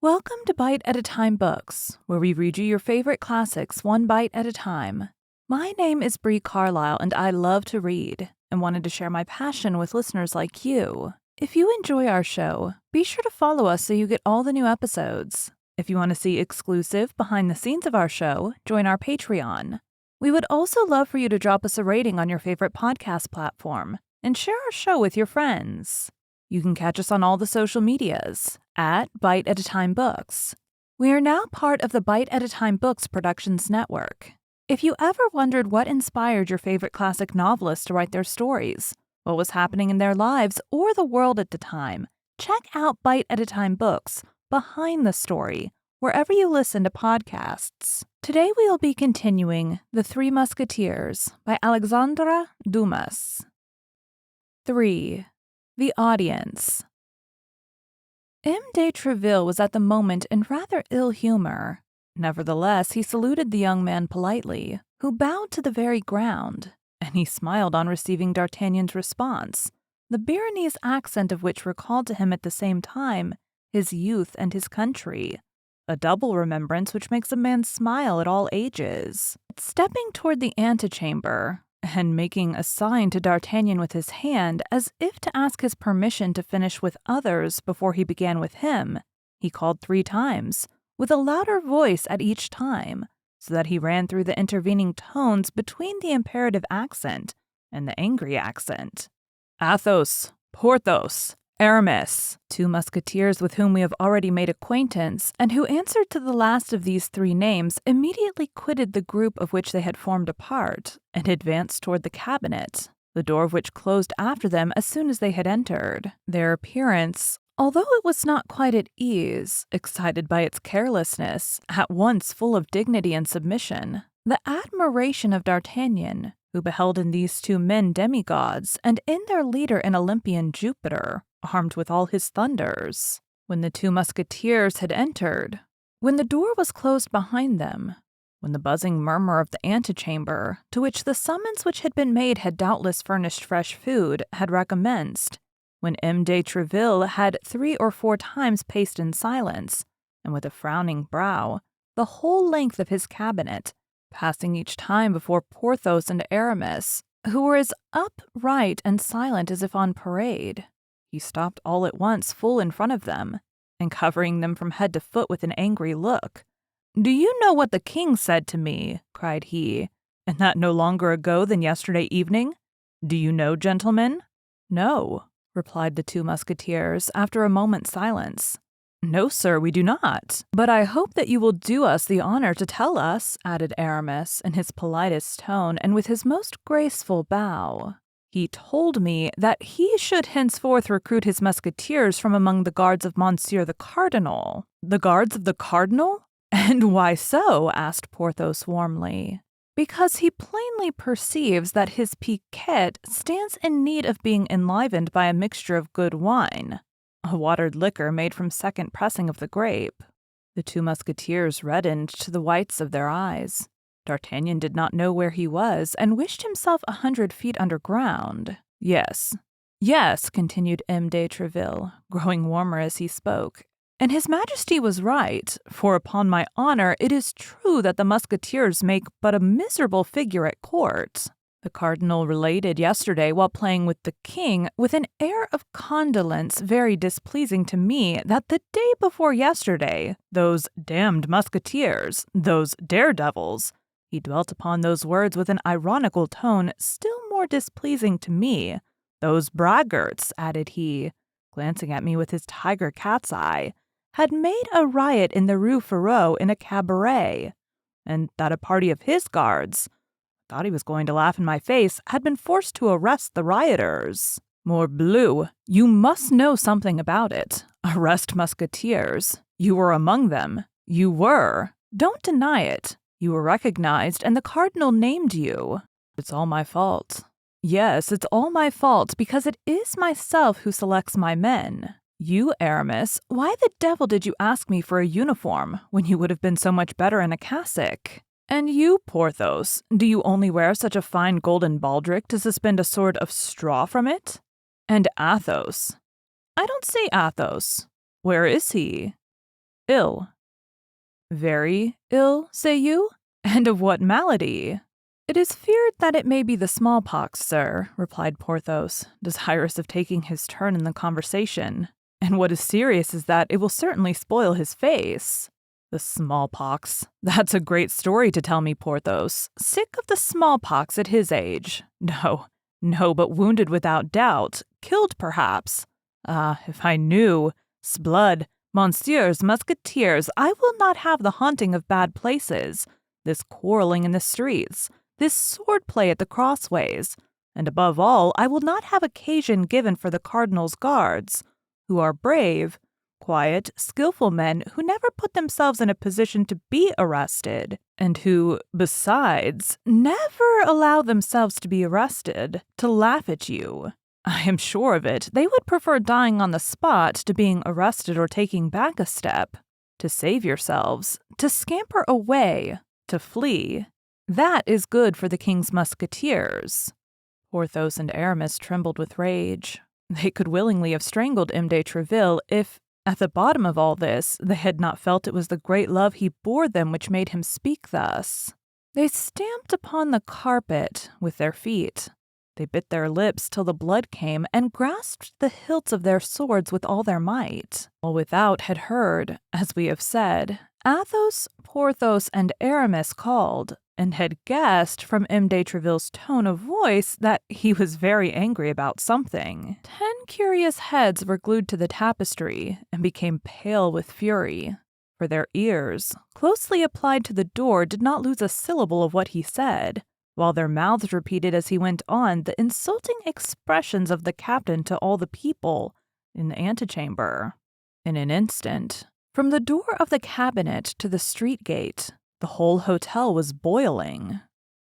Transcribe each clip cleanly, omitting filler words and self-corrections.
Welcome to Bite at a Time Books, where we read you your favorite classics one bite at a time. My name is Bree Carlile, and I love to read, and wanted to share my passion with listeners like you. If you enjoy our show, be sure to follow us so you get all the new episodes. If you want to see exclusive behind the scenes of our show, join our Patreon. We would also love for you to drop us a rating on your favorite podcast platform, and share our show with your friends. You can catch us on all the social medias at Bite at a Time Books. We are now part of the Bite at a Time Books Productions Network. If you ever wondered what inspired your favorite classic novelists to write their stories, what was happening in their lives or the world at the time, check out Bite at a Time Books Behind the Story, wherever you listen to podcasts. Today we will be continuing The Three Musketeers by Alexandre Dumas. 3. The Audience. M. de Treville was at the moment in rather ill humor. Nevertheless, he saluted the young man politely, who bowed to the very ground, and he smiled on receiving D'Artagnan's response, the Bearnese accent of which recalled to him at the same time his youth and his country, a double remembrance which makes a man smile at all ages. Stepping toward the antechamber, and making a sign to D'Artagnan with his hand as if to ask his permission to finish with others before he began with him, he called 3 times, with a louder voice at each time, so that he ran through the intervening tones between the imperative accent and the angry accent. Athos, Porthos, Aramis, 2 musketeers with whom we have already made acquaintance, and who answered to the last of these 3 names, immediately quitted the group of which they had formed a part, and advanced toward the cabinet, the door of which closed after them as soon as they had entered. Their appearance, although it was not quite at ease, excited by its carelessness, at once full of dignity and submission, the admiration of D'Artagnan, who beheld in these 2 men demigods, and in their leader an Olympian Jupiter, armed with all his thunders. When the 2 musketeers had entered, when the door was closed behind them, when the buzzing murmur of the antechamber, to which the summons which had been made had doubtless furnished fresh food, had recommenced, when M. de Treville had 3 or 4 times paced in silence, and with a frowning brow, the whole length of his cabinet, passing each time before Porthos and Aramis, who were as upright and silent as if on parade, he stopped all at once full in front of them, and covering them from head to foot with an angry look. "Do you know what the king said to me?" cried he, "and that no longer ago than yesterday evening? Do you know, gentlemen?" "No," replied the 2 musketeers, after a moment's silence. "No, sir, we do not. But I hope that you will do us the honor to tell us," added Aramis, in his politest tone and with his most graceful bow. "He told me that he should henceforth recruit his musketeers from among the guards of Monsieur the Cardinal." "The guards of the Cardinal? And why so?" asked Porthos warmly. "Because he plainly perceives that his piquet stands in need of being enlivened by a mixture of good wine, a watered liquor made from second pressing of the grape." The 2 musketeers reddened to the whites of their eyes. D'Artagnan did not know where he was, and wished himself 100 feet underground. Yes, continued M. de Treville, growing warmer as he spoke, "and his Majesty was right, for upon my honor it is true that the musketeers make but a miserable figure at court. The cardinal related yesterday, while playing with the king, with an air of condolence very displeasing to me, that the day before yesterday, those damned musketeers, those daredevils," he dwelt upon those words with an ironical tone still more displeasing to me, "those braggarts," added he, glancing at me with his tiger cat's eye, "had made a riot in the Rue Férou in a cabaret, and that a party of his guards, thought he was going to laugh in my face, had been forced to arrest the rioters. Morbleu, you must know something about it. Arrest musketeers. You were among them. You were. Don't deny it. You were recognized, and the cardinal named you. It's all my fault. Yes, it's all my fault, because it is myself who selects my men. You, Aramis, why the devil did you ask me for a uniform, when you would have been so much better in a cassock? And you, Porthos, do you only wear such a fine golden baldric to suspend a sword of straw from it? And Athos? I don't see Athos. Where is he? Ill. Very ill, say you? And of what malady? It is feared that it may be the smallpox, sir, replied Porthos, desirous of taking his turn in the conversation. And what is serious is that it will certainly spoil his face. The smallpox. That's a great story to tell me, Porthos. Sick of the smallpox at his age. No, but wounded without doubt. Killed, perhaps. Ah, if I knew. S'blood, Monsieurs Musketeers, I will not have the haunting of bad places, this quarreling in the streets, this sword-play at the crossways, and above all, I will not have occasion given for the cardinal's guards, who are brave, quiet, skillful men who never put themselves in a position to be arrested, and who, besides, never allow themselves to be arrested, to laugh at you. I am sure of it. They would prefer dying on the spot to being arrested or taking back a step. To save yourselves, to scamper away, to flee. That is good for the king's musketeers. Porthos and Aramis trembled with rage. They could willingly have strangled M. de Treville if, at the bottom of all this, they had not felt it was the great love he bore them which made him speak thus. They stamped upon the carpet with their feet. They bit their lips till the blood came, and grasped the hilts of their swords with all their might. All without had heard, as we have said, Athos, Porthos, and Aramis called, and had guessed from M. de Treville's tone of voice that he was very angry about something. 10 curious heads were glued to the tapestry, and became pale with fury. For their ears, closely applied to the door, did not lose a syllable of what he said, while their mouths repeated as he went on the insulting expressions of the captain to all the people in the antechamber. In an instant, from the door of the cabinet to the street gate, the whole hotel was boiling.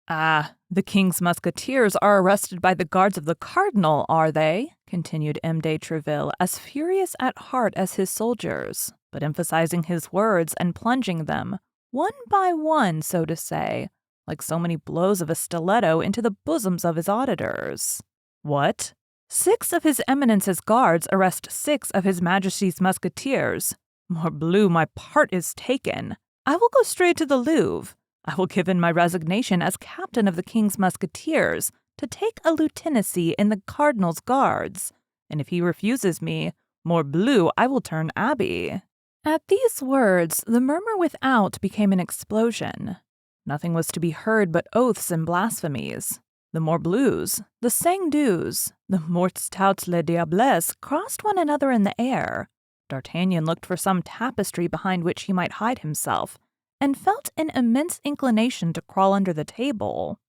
Ah, the king's musketeers are arrested by the guards of the cardinal, are they? Continued M. de Treville, as furious at heart as his soldiers, but emphasizing his words and plunging them, one by one, so to say, like so many blows of a stiletto into the bosoms of his auditors. What? 6 of his eminence's guards arrest 6 of his majesty's musketeers. Morbleu, my part is taken. I will go straight to the Louvre. I will give in my resignation as captain of the king's musketeers to take a lieutenancy in the cardinal's guards, and if he refuses me, morbleu, I will turn abbé. At these words, the murmur without became an explosion. Nothing was to be heard but oaths and blasphemies. The morbleus, the sang-deux, the morts tout les diables crossed one another in the air. D'Artagnan looked for some tapestry behind which he might hide himself, and felt an immense inclination to crawl under the table.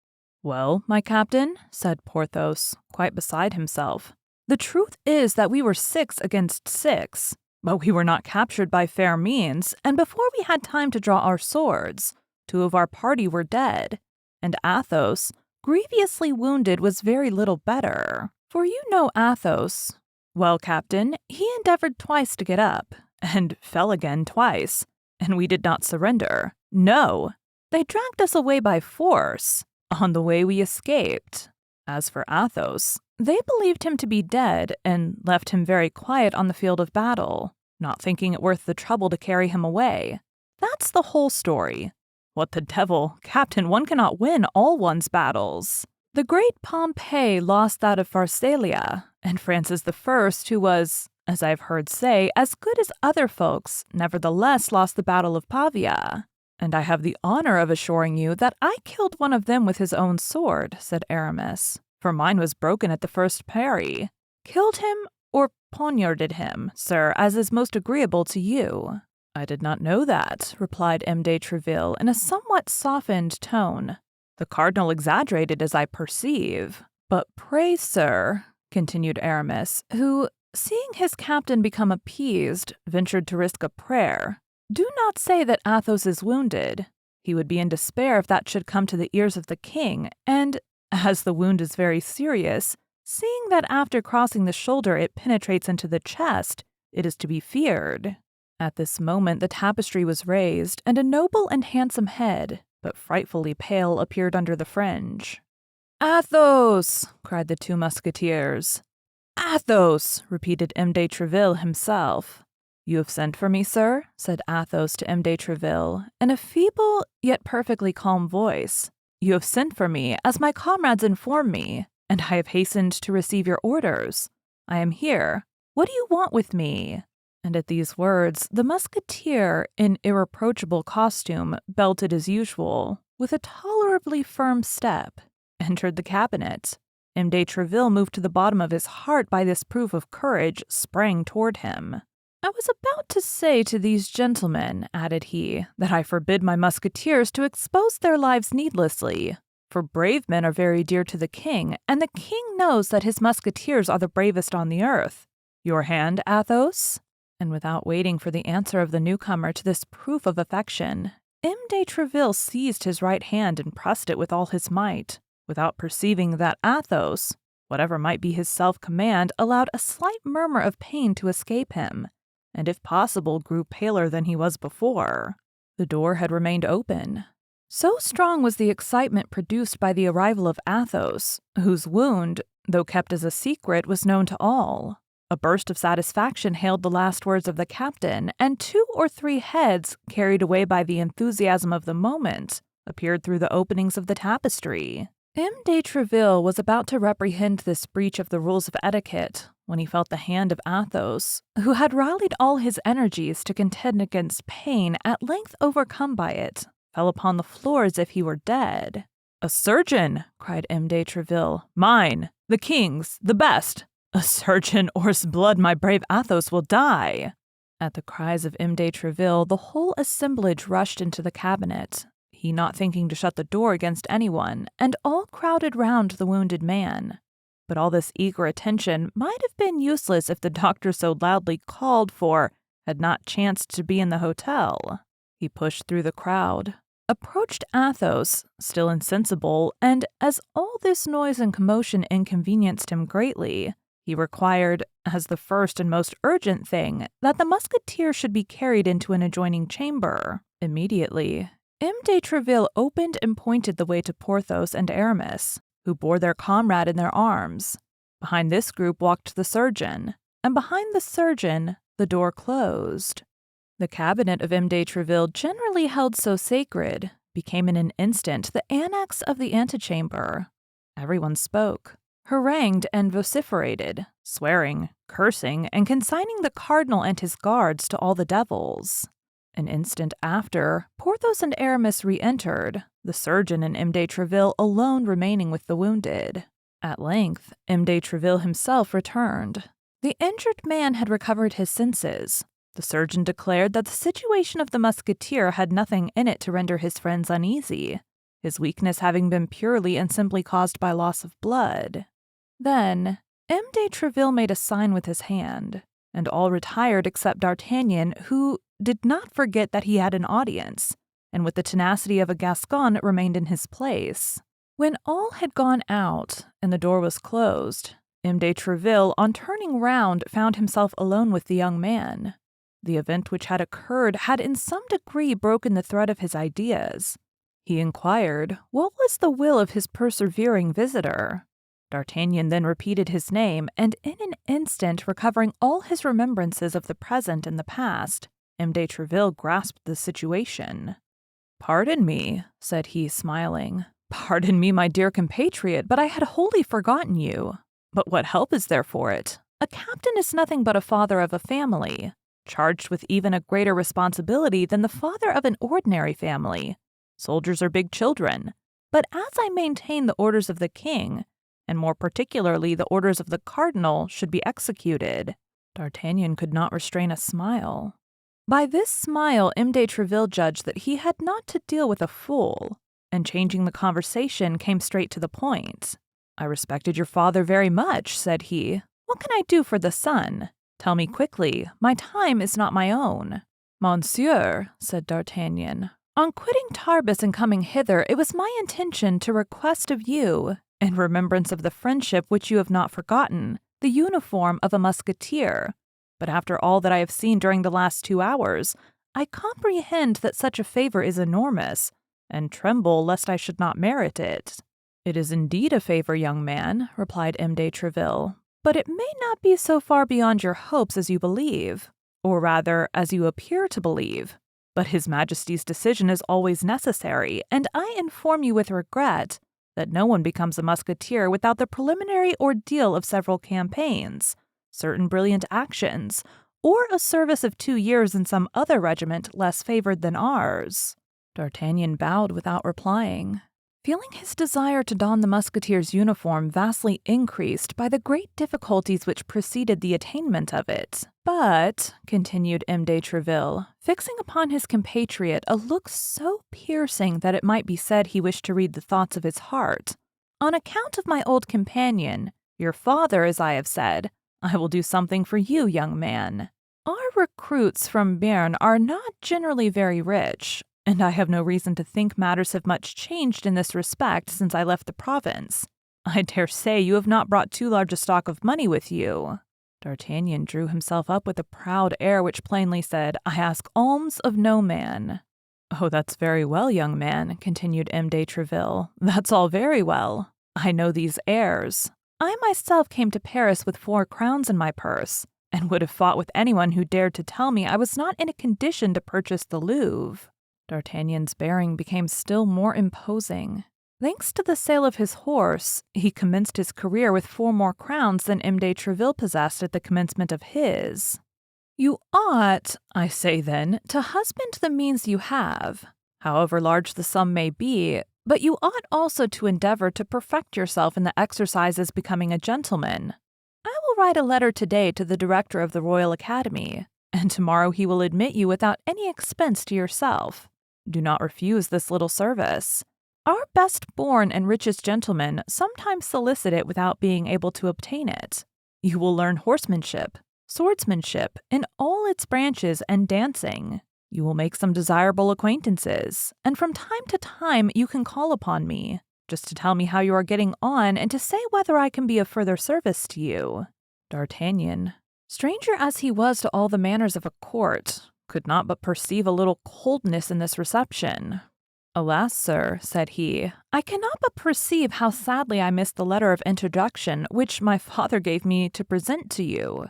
"Well, my captain," said Porthos, quite beside himself, "the truth is that we were 6 against 6, but we were not captured by fair means, and before we had time to draw our swords, 2 of our party were dead, and Athos, grievously wounded, was very little better. For you know Athos. Well, captain, he endeavored twice to get up, and fell again twice, and we did not surrender. No, they dragged us away by force. On the way we escaped. As for Athos, they believed him to be dead, and left him very quiet on the field of battle, not thinking it worth the trouble to carry him away. That's the whole story. What the devil, Captain, one cannot win all one's battles. The great Pompey lost that of Pharsalia, and Francis I, who was, as I've heard say, as good as other folks, nevertheless lost the Battle of Pavia. And I have the honor of assuring you that I killed one of them with his own sword, said Aramis, for mine was broken at the first parry. Killed him, or poniarded him, sir, as is most agreeable to you. I did not know that, replied M. de Treville in a somewhat softened tone. The cardinal exaggerated, as I perceive. But pray, sir, continued Aramis, who, seeing his captain become appeased, ventured to risk a prayer, do not say that Athos is wounded. He would be in despair if that should come to the ears of the king, and, as the wound is very serious, seeing that after crossing the shoulder it penetrates into the chest, it is to be feared. At this moment the tapestry was raised, and a noble and handsome head, but frightfully pale, appeared under the fringe. "Athos!" cried the 2 musketeers. "Athos!" repeated M. de Treville himself. "You have sent for me, sir?" said Athos to M. de Treville, in a feeble yet perfectly calm voice. "You have sent for me, as my comrades inform me, and I have hastened to receive your orders. I am here. What do you want with me?" And at these words, the musketeer, in irreproachable costume, belted as usual, with a tolerably firm step, entered the cabinet. M. de Treville, moved to the bottom of his heart by this proof of courage, sprang toward him. "I was about to say to these gentlemen," added he, "that I forbid my musketeers to expose their lives needlessly, for brave men are very dear to the king, and the king knows that his musketeers are the bravest on the earth. Your hand, Athos?" And without waiting for the answer of the newcomer to this proof of affection, M. de Treville seized his right hand and pressed it with all his might, without perceiving that Athos, whatever might be his self-command, allowed a slight murmur of pain to escape him, and if possible grew paler than he was before. The door had remained open. So strong was the excitement produced by the arrival of Athos, whose wound, though kept as a secret, was known to all. A burst of satisfaction hailed the last words of the captain, and 2 or 3 heads, carried away by the enthusiasm of the moment, appeared through the openings of the tapestry. M. de Treville was about to reprehend this breach of the rules of etiquette when he felt the hand of Athos, who had rallied all his energies to contend against pain, at length overcome by it, fell upon the floor as if he were dead. "A surgeon!" cried M. de Treville. "Mine! The king's! The best! A surgeon, or 's blood my brave Athos will die!" At the cries of M. de Treville, the whole assemblage rushed into the cabinet, he not thinking to shut the door against anyone, and all crowded round the wounded man. But all this eager attention might have been useless if the doctor so loudly called for had not chanced to be in the hotel. He pushed through the crowd, approached Athos, still insensible, and as all this noise and commotion inconvenienced him greatly, he required, as the first and most urgent thing, that the musketeer should be carried into an adjoining chamber. Immediately, M. de Treville opened and pointed the way to Porthos and Aramis, who bore their comrade in their arms. Behind this group walked the surgeon, and behind the surgeon the door closed. The cabinet of M. de Treville, generally held so sacred, became in an instant the annex of the antechamber. Everyone spoke, harangued and vociferated, swearing, cursing, and consigning the cardinal and his guards to all the devils. An instant after, Porthos and Aramis re-entered, the surgeon and M. de Treville alone remaining with the wounded. At length, M. de Treville himself returned. The injured man had recovered his senses. The surgeon declared that the situation of the musketeer had nothing in it to render his friends uneasy, his weakness having been purely and simply caused by loss of blood. Then, M. de Treville made a sign with his hand, and all retired except D'Artagnan, who did not forget that he had an audience, and with the tenacity of a Gascon remained in his place. When all had gone out, and the door was closed, M. de Treville, on turning round, found himself alone with the young man. The event which had occurred had in some degree broken the thread of his ideas. He inquired what was the will of his persevering visitor. D'Artagnan then repeated his name, and in an instant, recovering all his remembrances of the present and the past, M. de Treville grasped the situation. "Pardon me," said he, smiling. "Pardon me, my dear compatriot, but I had wholly forgotten you. But what help is there for it? A captain is nothing but a father of a family, charged with even a greater responsibility than the father of an ordinary family. Soldiers are big children. But as I maintain the orders of the king, and more particularly the orders of the cardinal, should be executed." D'Artagnan could not restrain a smile. By this smile, M. de Treville judged that he had not to deal with a fool, and changing the conversation, came straight to the point. "I respected your father very much," said he. "What can I do for the son? Tell me quickly, my time is not my own." "Monsieur," said D'Artagnan, "on quitting Tarbes and coming hither, it was my intention to request of you, in remembrance of the friendship which you have not forgotten, the uniform of a musketeer. But after all that I have seen during the last 2 hours, I comprehend that such a favor is enormous, and tremble lest I should not merit it." "It is indeed a favor, young man," replied M. de Treville, "but it may not be so far beyond your hopes as you believe. or rather, as you appear to believe. But His Majesty's decision is always necessary, and I inform you with regret that no one becomes a musketeer without the preliminary ordeal of several campaigns, certain brilliant actions, or a service of 2 years in some other regiment less favored than ours." D'Artagnan bowed without replying, feeling his desire to don the musketeer's uniform vastly increased by the great difficulties which preceded the attainment of it. "But," continued M. de Treville, fixing upon his compatriot a look so piercing that it might be said he wished to read the thoughts of his heart, "on account of my old companion, your father, as I have said, I will do something for you, young man. Our recruits from Béarn are not generally very rich, and I have no reason to think matters have much changed in this respect since I left the province. I dare say you have not brought too large a stock of money with you." D'Artagnan drew himself up with a proud air which plainly said, "I ask alms of no man." "Oh, that's very well, young man," continued M. de Treville. "That's all very well. I know these airs. I myself came to Paris with 4 crowns in my purse, and would have fought with anyone who dared to tell me I was not in a condition to purchase the Louvre." D'Artagnan's bearing became still more imposing. Thanks to the sale of his horse, he commenced his career with 4 more crowns than M. de Treville possessed at the commencement of his. "You ought, I say then, to husband the means you have, however large the sum may be, but you ought also to endeavor to perfect yourself in the exercises becoming a gentleman. I will write a letter today to the director of the Royal Academy, and tomorrow he will admit you without any expense to yourself. Do not refuse this little service. Our best-born and richest gentlemen sometimes solicit it without being able to obtain it. You will learn horsemanship, swordsmanship in all its branches, and dancing. You will make some desirable acquaintances, and from time to time you can call upon me, just to tell me how you are getting on and to say whether I can be of further service to you." D'Artagnan, stranger as he was to all the manners of a court, could not but perceive a little coldness in this reception. "Alas, sir," said he, "I cannot but perceive how sadly I missed the letter of introduction which my father gave me to present to you."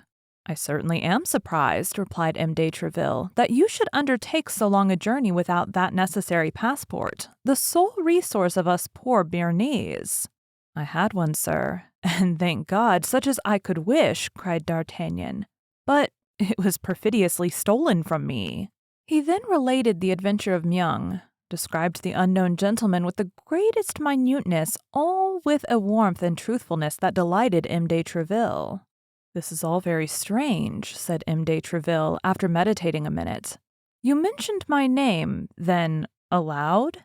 "I certainly am surprised," replied M. de Treville, "that you should undertake so long a journey without that necessary passport, the sole resource of us poor Béarnese." "I had one, sir, and thank God, such as I could wish," cried D'Artagnan. "But it was perfidiously stolen from me." He then related the adventure of Meung, described the unknown gentleman with the greatest minuteness, all with a warmth and truthfulness that delighted M. de Treville. "This is all very strange," said M. de Treville, after meditating a minute. "You mentioned my name, then, aloud?"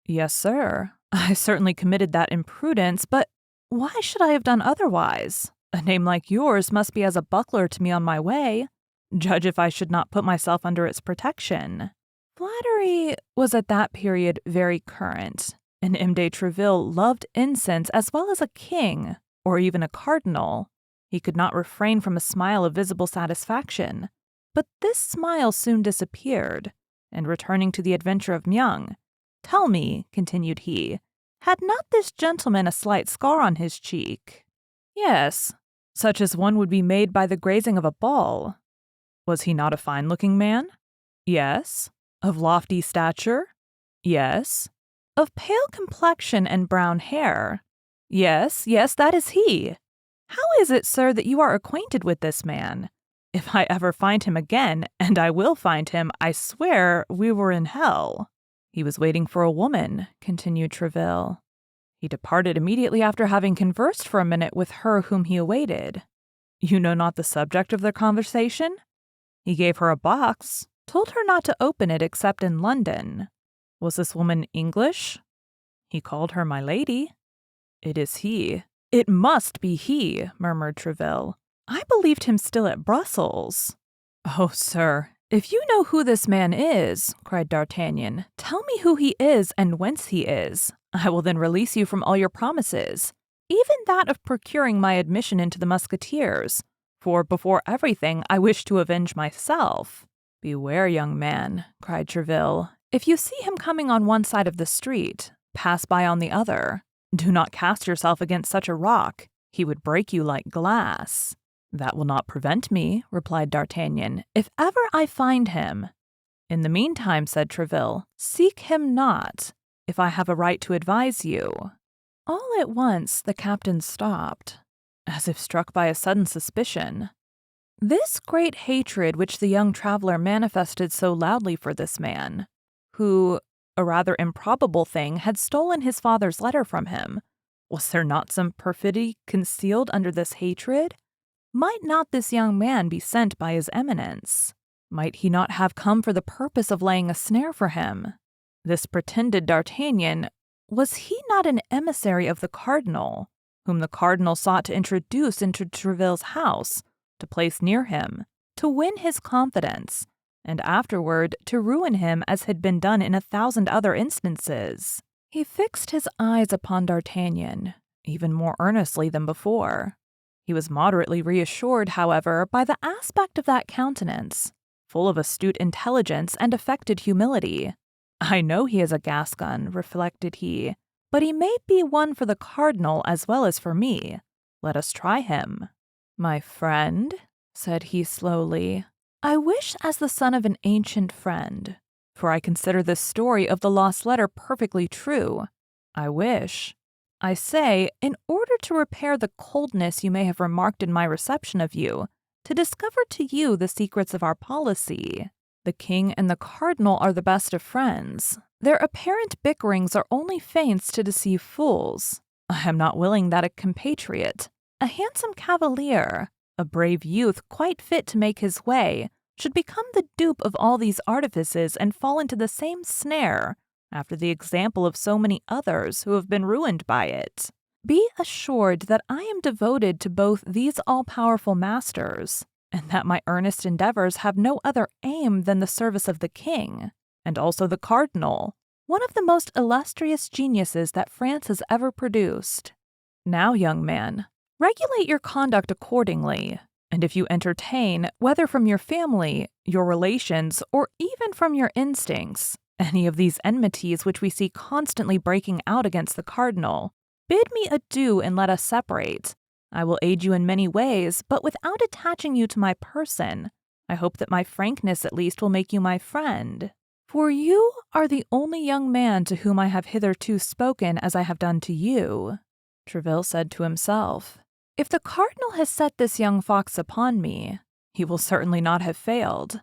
"Yes, sir. I certainly committed that imprudence, but why should I have done otherwise? A name like yours must be as a buckler to me on my way. Judge if I should not put myself under its protection." Flattery was at that period very current, and M. de Treville loved incense as well as a king, or even a cardinal. He could not refrain from a smile of visible satisfaction, but this smile soon disappeared, and returning to the adventure of Meung, "Tell me," continued he, "had not this gentleman a slight scar on his cheek?" "Yes, such as one would be made by the grazing of a ball." "Was he not a fine-looking man?" "Yes." "Of lofty stature?" "Yes." "Of pale complexion and brown hair?" "Yes, yes, that is he." "How is it, sir, that you are acquainted with this man? If I ever find him again, and I will find him, I swear we were in hell." "He was waiting for a woman," continued Treville. "He departed immediately after having conversed for a minute with her whom he awaited." "You know not the subject of their conversation?" "He gave her a box, told her not to open it except in London." "Was this woman English?" "He called her my lady." "It is he. It must be he," murmured Treville. "I believed him still at Brussels." "Oh, sir, if you know who this man is," cried D'Artagnan, "tell me who he is and whence he is. I will then release you from all your promises, even that of procuring my admission into the Musketeers, for before everything I wish to avenge myself." "Beware, young man," cried Treville. "If you see him coming on one side of the street, pass by on the other. Do not cast yourself against such a rock. He would break you like glass." "That will not prevent me," replied D'Artagnan, "if ever I find him." "In the meantime," said Tréville, "seek him not, if I have a right to advise you." All at once the captain stopped, as if struck by a sudden suspicion. This great hatred which the young traveler manifested so loudly for this man, who, a rather improbable thing, had stolen his father's letter from him, was there not some perfidy concealed under this hatred? Might not this young man be sent by his eminence? Might he not have come for the purpose of laying a snare for him? This pretended D'Artagnan, was he not an emissary of the cardinal, whom the cardinal sought to introduce into Tréville's house, to place near him, to win his confidence, and afterward to ruin him as had been done in 1,000 other instances? He fixed his eyes upon D'Artagnan, even more earnestly than before. He was moderately reassured, however, by the aspect of that countenance, full of astute intelligence and affected humility. "I know he is a Gascon," reflected he, "but he may be one for the cardinal as well as for me. Let us try him." "My friend," said he slowly, "I wish as the son of an ancient friend, for I consider this story of the lost letter perfectly true. I wish, I say, in order to repair the coldness you may have remarked in my reception of you, to discover to you the secrets of our policy. The king and the cardinal are the best of friends. Their apparent bickerings are only feints to deceive fools. I am not willing that a compatriot, a handsome cavalier, a brave youth quite fit to make his way, should become the dupe of all these artifices and fall into the same snare, after the example of so many others who have been ruined by it. Be assured that I am devoted to both these all-powerful masters, and that my earnest endeavors have no other aim than the service of the king, and also the cardinal, one of the most illustrious geniuses that France has ever produced. Now, young man, regulate your conduct accordingly, and if you entertain, whether from your family, your relations, or even from your instincts, any of these enmities which we see constantly breaking out against the cardinal, bid me adieu and let us separate. I will aid you in many ways, but without attaching you to my person. I hope that my frankness at least will make you my friend. For you are the only young man to whom I have hitherto spoken as I have done to you." Tréville said to himself, "If the cardinal has set this young fox upon me, he will certainly not have failed.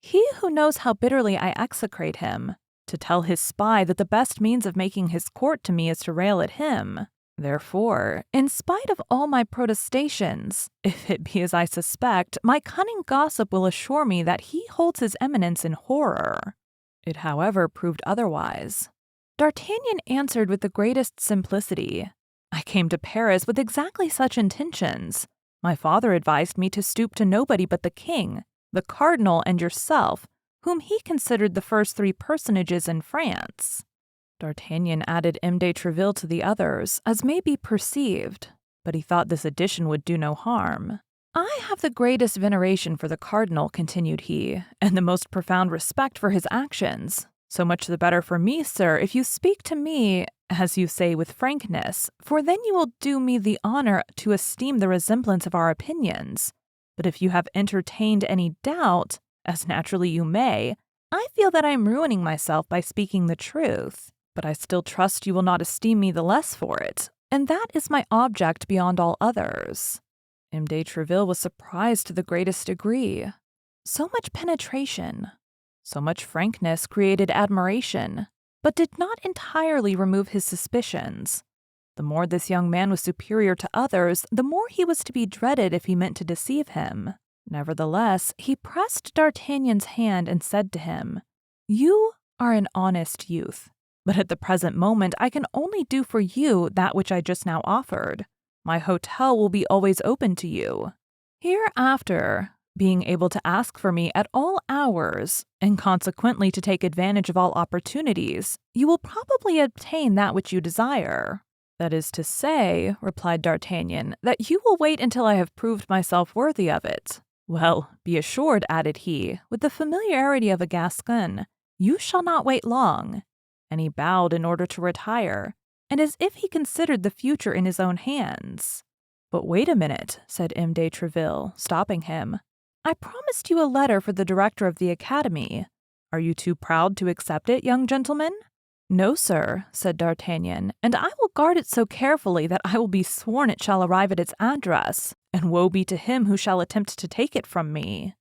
He who knows how bitterly I execrate him, to tell his spy that the best means of making his court to me is to rail at him. Therefore, in spite of all my protestations, if it be as I suspect, my cunning gossip will assure me that he holds his eminence in horror." It, however, proved otherwise. D'Artagnan answered with the greatest simplicity, "I came to Paris with exactly such intentions. My father advised me to stoop to nobody but the king, the cardinal, and yourself, whom he considered the first 3 personages in France." D'Artagnan added M. de Tréville to the others, as may be perceived, but he thought this addition would do no harm. "I have the greatest veneration for the cardinal," continued he, "and the most profound respect for his actions. So much the better for me, sir, if you speak to me, as you say, with frankness, for then you will do me the honor to esteem the resemblance of our opinions. But if you have entertained any doubt, as naturally you may, I feel that I am ruining myself by speaking the truth. But I still trust you will not esteem me the less for it, and that is my object beyond all others." M. de Tréville was surprised to the greatest degree. So much penetration, so much frankness created admiration, but did not entirely remove his suspicions. The more this young man was superior to others, the more he was to be dreaded if he meant to deceive him. Nevertheless, he pressed D'Artagnan's hand and said to him, "You are an honest youth, but at the present moment I can only do for you that which I just now offered. My hotel will be always open to you. Hereafter, being able to ask for me at all hours, and consequently to take advantage of all opportunities, you will probably obtain that which you desire." "That is to say," replied D'Artagnan, "that you will wait until I have proved myself worthy of it. Well, be assured," added he, with the familiarity of a Gascon, "you shall not wait long." And he bowed in order to retire, and as if he considered the future in his own hands. "But wait a minute," said M. de Treville, stopping him. "I promised you a letter for the director of the academy. Are you too proud to accept it, young gentleman?" "No, sir," said D'Artagnan, "and I will guard it so carefully that I will be sworn it shall arrive at its address, and woe be to him who shall attempt to take it from me."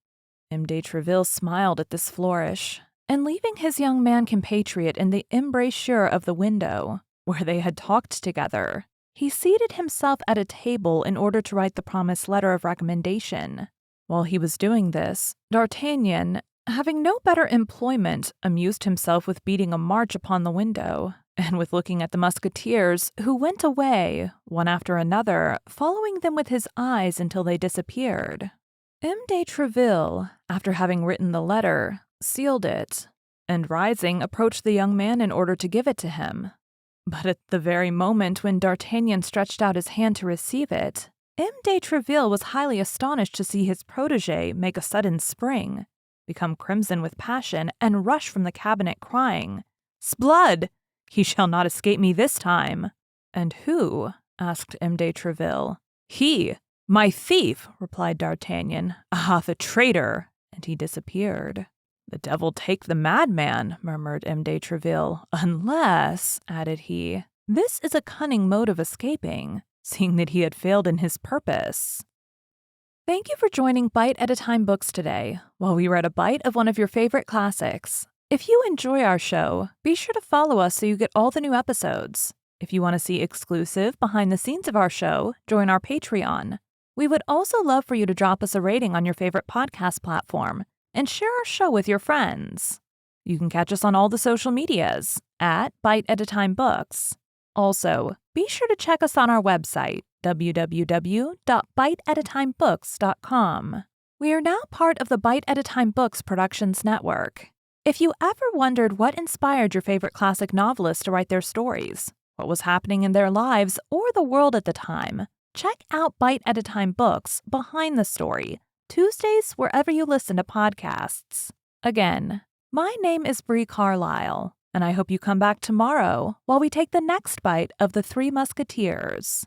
M. de Treville smiled at this flourish, and leaving his young man compatriot in the embrasure of the window, where they had talked together, he seated himself at a table in order to write the promised letter of recommendation. While he was doing this, D'Artagnan, having no better employment, amused himself with beating a march upon the window, and with looking at the Musketeers, who went away, one after another, following them with his eyes until they disappeared. M. de Treville, after having written the letter, sealed it, and rising, approached the young man in order to give it to him. But at the very moment when D'Artagnan stretched out his hand to receive it, M. de Treville was highly astonished to see his protégé make a sudden spring, become crimson with passion, and rush from the cabinet crying, "'Sblood! He shall not escape me this time!" "And who?" asked M. de Treville. "He! My thief!" replied D'Artagnan. "Ah, the traitor!" And he disappeared. "The devil take the madman," murmured M. de Treville, "unless," added he, "this is a cunning mode of escaping, seeing that he had failed in his purpose." Thank you for joining Bite at a Time Books today, while we read a bite of one of your favorite classics. If you enjoy our show, be sure to follow us so you get all the new episodes. If you want to see exclusive behind the scenes of our show, join our Patreon. We would also love for you to drop us a rating on your favorite podcast platform and share our show with your friends. You can catch us on all the social medias at Bite at a Time Books. Also, be sure to check us on our website, www.biteatatimebooks.com. We are now part of the Bite at a Time Books Productions Network. If you ever wondered what inspired your favorite classic novelists to write their stories, what was happening in their lives or the world at the time, check out Bite at a Time Books Behind the Story, Tuesdays wherever you listen to podcasts. Again, my name is Bree Carlile, and I hope you come back tomorrow while we take the next bite of the Three Musketeers.